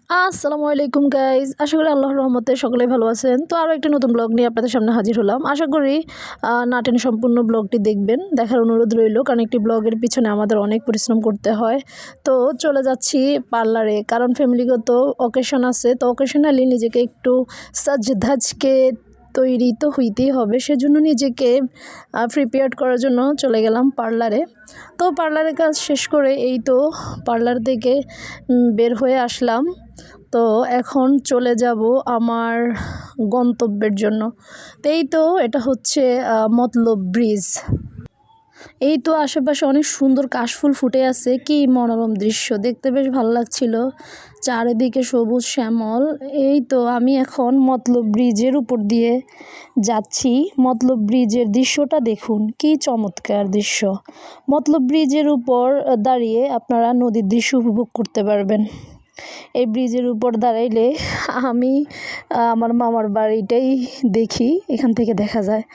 আসসালামু আলাইকুম গাইজ, আশা করি আল্লাহর রহমতে সকলেই ভালো আছেন। তো আরও একটি নতুন ব্লগ নিয়ে আপনাদের সামনে হাজির হলাম। আশা করি না টেনে সম্পূর্ণ ব্লগটি দেখবেন, দেখার অনুরোধ রইল, কারণ একটি ব্লগের পিছনে আমাদের অনেক পরিশ্রম করতে হয়। তো চলে যাচ্ছি পার্লারে, কারণ ফ্যামিলিগত অকেশন আছে। তো অকেশনালি নিজেকে একটু সাজধাজকে তৈরি তো হইতেই হবে, সেজন্য নিজেকে প্রিপেয়ার করার জন্য চলে গেলাম পার্লারে। তো পার্লারের কাজ শেষ করে এই তো পার্লার থেকে বের হয়ে আসলাম। তো এখন চলে যাব আমার গন্তব্যের জন্য। তো এই তো এটা হচ্ছে মতলব ব্রিজ। এই তো আশেপাশে অনেক সুন্দর কাশফুল ফুটে আছে, কি মনোরম দৃশ্য, দেখতে বেশ ভালো লাগছিল, চারিদিকে সবুজ শ্যামল। এই তো আমি এখন মতলব ব্রিজের উপর দিয়ে যাচ্ছি। মতলব ব্রিজের দৃশ্যটা দেখুন, কি চমৎকার দৃশ্য। মতলব ব্রিজের উপর দাঁড়িয়ে আপনারা নদীর দৃশ্য উপভোগ করতে পারবেন। এই ব্রিজের উপর দাঁড়াইলে আমি আমার মামার বাড়িটাই দেখি, এখান থেকে দেখা যায়।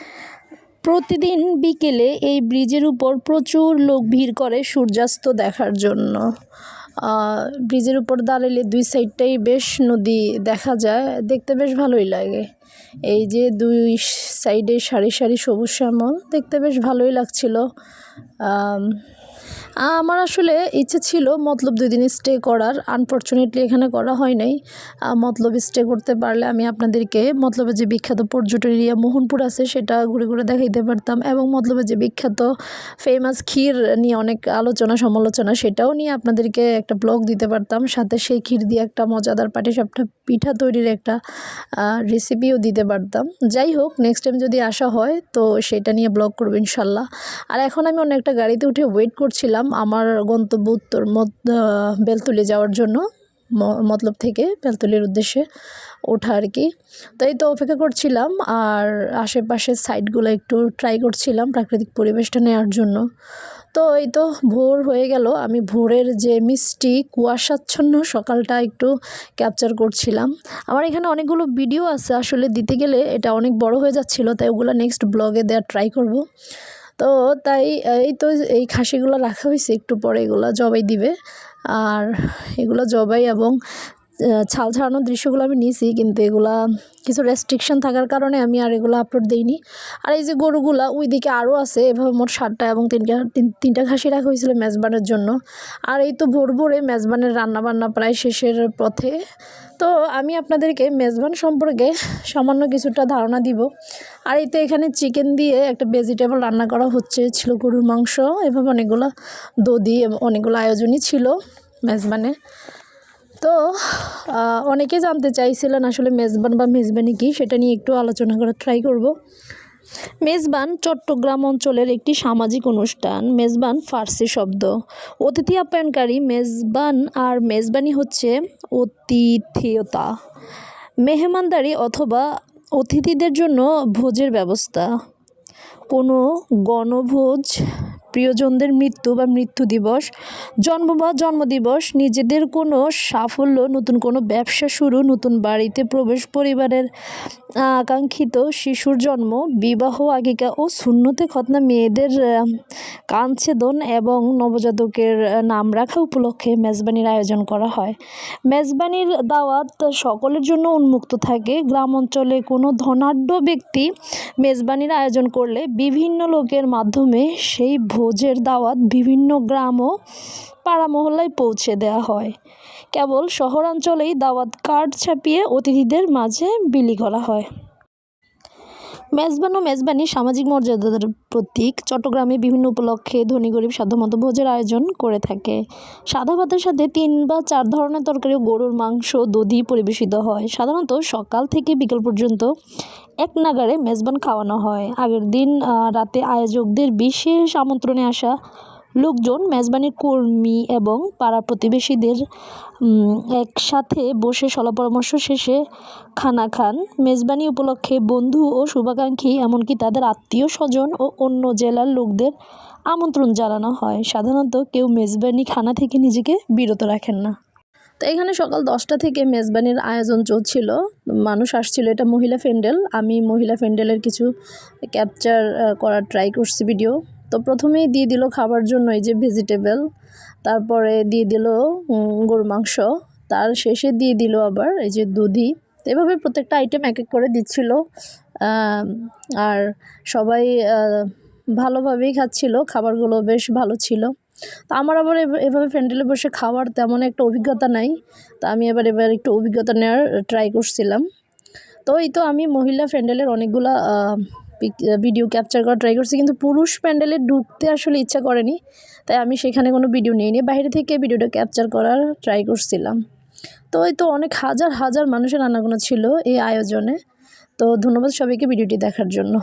প্রতিদিন বিকেলে এই ব্রিজের উপর প্রচুর লোক ভিড় করে সূর্যাস্ত দেখার জন্য। ব্রিজের উপর দাঁড়ালে দুই সাইডটাই বেশ নদী দেখা যায়, দেখতে বেশ ভালোই লাগে। এই যে দুই সাইডে সারি সারি সবুজ শ্যামল, দেখতে বেশ ভালোই লাগছিল। আমার আসলে ইচ্ছে ছিল মতলব 2 দিন স্টে করার, আনফর্চুনেটলি এখানে করা হয় নাই। মতলব স্টে করতে পারলে আমি আপনাদেরকে মতলবের যে বিখ্যাত পর্যটন এরিয়া মোহনপুর আছে সেটা ঘুরে ঘুরে দেখাইতে পারতাম, এবং মতলবের যে বিখ্যাত ফেমাস ক্ষীর নিয়ে অনেক আলোচনা সমালোচনা, সেটাও নিয়ে আপনাদেরকে একটা ব্লগ দিতে পারতাম, সাথে সেই ক্ষীর দিয়ে একটা মজাদার পাটিসাপটা পিঠা তৈরির একটা রেসিপিও দিতে পারতাম। যাই হোক, নেক্সট টাইম যদি আসা হয় তো সেটা নিয়ে ব্লগ করবো ইনশাল্লাহ। আর এখন আমি অন্য একটা গাড়িতে উঠে ওয়েট করছিলাম আমার গন্তব্য উত্তর বেলতলি যাওয়ার জন্য, মতলব থেকে বেলতলির উদ্দেশ্যে ওঠা আর কি। তাই তো অপেক্ষা করছিলাম, আর আশেপাশের সাইডগুলো একটু ট্রাই করছিলাম প্রাকৃতিক পরিবেশটা নেওয়ার জন্য। তো এই তো ভোর হয়ে গেল, আমি ভোরের যে মিষ্টি কুয়াশাচ্ছন্ন সকালটা একটু ক্যাপচার করছিলাম। আমার এখানে অনেকগুলো ভিডিও আছে, আসলে দিতে গেলে এটা অনেক বড় হয়ে যাচ্ছিল, তাই ওগুলো নেক্সট ব্লগে দেওয়ার ট্রাই করব। তো তাই এই তো এই খাসিগুলো রাখা হয়েছে, একটু পরে এগুলো জবাই দিবে। আর এগুলো জবাই এবং ছাল ছাড়ানোর দৃশ্যগুলো আমি নিয়েছি, কিন্তু এগুলা কিছু রেস্ট্রিকশন থাকার কারণে আমি আর এগুলো আপলোড দিইনি। আর এই যে গরুগুলা ওইদিকে আরও আছে, এভাবে মোট 7টা, এবং তিনটা খাসি রাখা হয়েছিল মেজবানের জন্য। আর এই তো ভোর ভোরে মেজবানের রান্নাবান্না প্রায় শেষের পথে। তো আমি আপনাদেরকে মেজবান সম্পর্কে সামান্য কিছুটা ধারণা দিব। আর এই তো এখানে চিকেন দিয়ে একটা ভেজিটেবল রান্না করা হচ্ছে, ছিল গরুর মাংস, এভাবে অনেকগুলো দধি এবং অনেকগুলো আয়োজনই ছিল মেজবানে। তো অনেকে জানতে চাইছিলেন আসলে মেজবান বা মেজবানি কি, সেটা নিয়ে একটু আলোচনা করার ট্রাই করব। মেজবান চট্টগ্রাম অঞ্চলের একটি সামাজিক অনুষ্ঠান। মেজবান ফার্সি শব্দ, অতিথি আপ্যায়নকারী। মেজবান আর মেজবানি হচ্ছে অতিথেয়তা, মেহমানদারি অথবা অতিথিদের জন্য ভোজের ব্যবস্থা। কোনো গণভোজ, প্রিয়জনদের মৃত্যু বা মৃত্যু দিবস, জন্ম বা জন্মদিবস, নিজেদের কোনো সাফল্য, নতুন কোনো ব্যবসা শুরু, নতুন বাড়িতে প্রবেশ, পরিবারের আকাঙ্ক্ষিত শিশুর জন্ম, বিবাহ, আকিকা ও সুন্নতে খতনা, মেয়েদের কাঞ্ছেদন এবং নবজাতকের নাম রাখা উপলক্ষে মেজবানির আয়োজন করা হয়। মেজবানির দাওয়াত সকলের জন্য উন্মুক্ত থাকে। গ্রাম অঞ্চলে কোনো ধনাঢ্য ব্যক্তি মেজবানির আয়োজন করলে বিভিন্ন লোকের মাধ্যমে সেই ভোজের দাওয়াত বিভিন্ন গ্রাম ও পাড়া মহল্লায় পৌঁছে দেওয়া হয়। কেবল শহরাঞ্চলেই দাওয়াত কার্ড ছাপিয়ে অতিথিদের মাঝে বিলি করা হয়। মেজবান ও মেজবানি সামাজিক মর্যাদার প্রতীক। চট্টগ্রামে বিভিন্ন উপলক্ষে ধনী গরিব সাধ্যমতো ভোজের আয়োজন করে থাকে। সাদা ভাতের সাথে 3 বা 4 ধরনের তরকারি, গরুর মাংস, দধি পরিবেশিত হয়। সাধারণত সকাল থেকে বিকেল পর্যন্ত এক নাগাড়ে মেজবান খাওয়ানো হয়। আগের দিন রাতে আয়োজকদের বিশেষ আমন্ত্রণে আসা লোকজন মেজবানির কর্মী এবং পাড়া প্রতিবেশীদের একসাথে বসে সলা পরামর্শ শেষে খানা খান। মেজবানি উপলক্ষে বন্ধু ও শুভাকাঙ্ক্ষী, এমনকি তাদের আত্মীয় স্বজন ও অন্য জেলার লোকদের আমন্ত্রণ জানানো হয়। সাধারণত কেউ মেজবানি খানা থেকে নিজেকে বিরত রাখেন না। তো এখানে সকাল 10টা থেকে মেজবানির আয়োজন চলছিল, মানুষ আসছিল। এটা মহিলা প্যান্ডেল, আমি মহিলা প্যান্ডেলের কিছু ক্যাপচার করার ট্রাই করছি ভিডিও। তো প্রথমেই দিয়ে দিল খাবার জন্য এই যে ভেজিটেবল, তারপরে দিয়ে দিল গরু মাংস, তার শেষে দিয়ে দিল আবার এই যে দুধি। এভাবে প্রত্যেকটা আইটেম এক এক করে দিচ্ছিল। আর সবাই ভালোভাবেই খাচ্ছিল, খাবারগুলো বেশ ভালো ছিল। তো আমার আবার এভাবে প্যান্ডেলে বসে খাওয়ার তেমন একটা অভিজ্ঞতা নাই। তা আমি এবার একটু অভিজ্ঞতা নেওয়ার ট্রাই করছিলাম। তো এই তো আমি মহিলা প্যান্ডেলের অনেকগুলা ভিডিও ক্যাপচার করার ট্রাই করছি, কিন্তু পুরুষ প্যান্ডেলে ঢুকতে আসলে ইচ্ছা করেনি, তাই আমি সেখানে কোনো ভিডিও নিইনি, বাইরে থেকে ভিডিওটা ক্যাপচার করার ট্রাই করছিলাম। তো এই তো অনেক হাজার হাজার মানুষের আনাগোনা ছিল এই আয়োজনে। তো ধন্যবাদ সবাইকে ভিডিওটি দেখার জন্য।